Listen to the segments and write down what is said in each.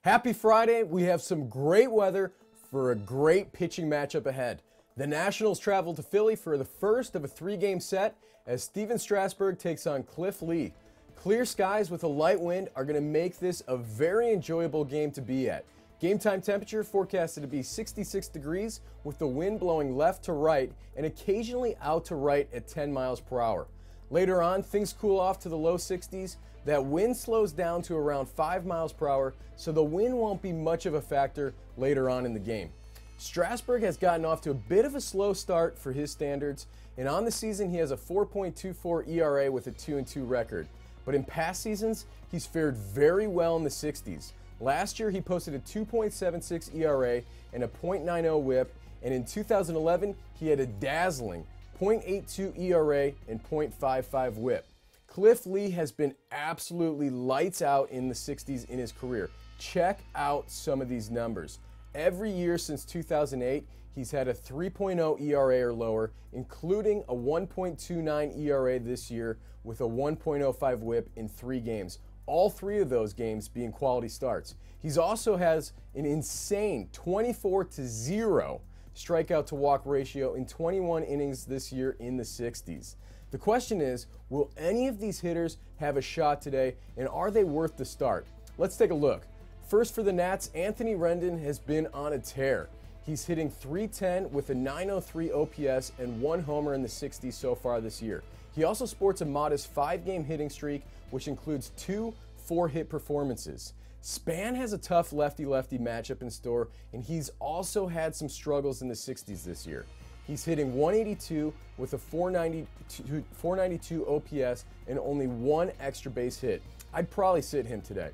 Happy Friday. We have some great weather for a great pitching matchup ahead. The Nationals travel to Philly for the first of a three-game set as Steven Strasburg takes on Cliff Lee. Clear skies with a light wind are going to make this a very enjoyable game to be at. Game time temperature forecasted to be 66 degrees with the wind blowing left to right and occasionally out to right at 10 miles per hour. Later on, things cool off to the low 60s. That wind slows down to around 5 miles per hour, so the wind won't be much of a factor later on in the game. Strasburg has gotten off to a bit of a slow start for his standards, and on the season he has a 4.24 ERA with a 2-2 record. But in past seasons, he's fared very well in the 60s. Last year, he posted a 2.76 ERA and a .90 WHIP, and in 2011, he had a dazzling .82 ERA and .55 WHIP. Cliff Lee has been absolutely lights out in the 60s in his career. Check out some of these numbers. Every year since 2008, he's had a 3.0 ERA or lower, including a 1.29 ERA this year with a 1.05 WHIP in 3 games. All 3 of those games being quality starts. He also has an insane 24-0 strikeout to walk ratio in 21 innings this year in the 60s. The question is, will any of these hitters have a shot today, and are they worth the start? Let's take a look. First for the Nats, Anthony Rendon has been on a tear. He's hitting .310 with a .903 OPS and 1 homer in the 60s so far this year. He also sports a modest 5-game hitting streak, which includes 2 4-hit performances. Span has a tough lefty-lefty matchup in store, and he's also had some struggles in the 60s this year. He's hitting .182 with a .492 OPS and only 1 extra base hit. I'd probably sit him today.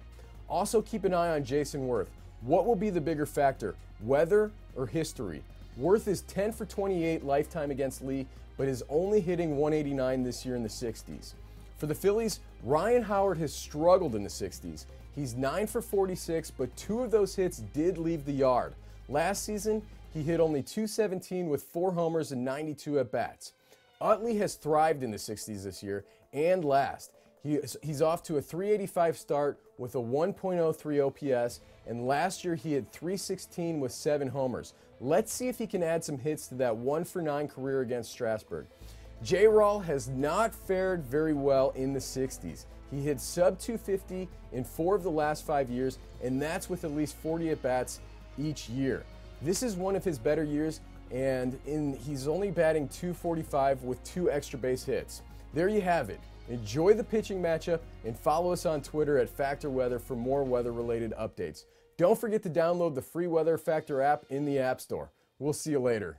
Also keep an eye on Jason Worth. What will be the bigger factor, weather or history? Worth is 10 for 28 lifetime against Lee, but is only hitting .189 this year in the 60s. For the Phillies, Ryan Howard has struggled in the 60s. He's 9 for 46, but 2 of those hits did leave the yard. Last season, he hit only .217 with 4 homers and 92 at-bats. Utley has thrived in the 60s this year and last. He's off to a .385 start with a 1.03 OPS, and last year he had .316 with 7 homers. Let's see if he can add some hits to that 1-for-9 career against Strasburg. J-Rawl has not fared very well in the 60s. He hit sub .250 in 4 of the last 5 years, and that's with at least 40 at-bats each year. This is one of his better years, and he's only batting .245 with 2 extra base hits. There you have it. Enjoy the pitching matchup and follow us on Twitter at Factor Weather for more weather-related updates. Don't forget to download the free Weather Factor app in the App Store. We'll see you later.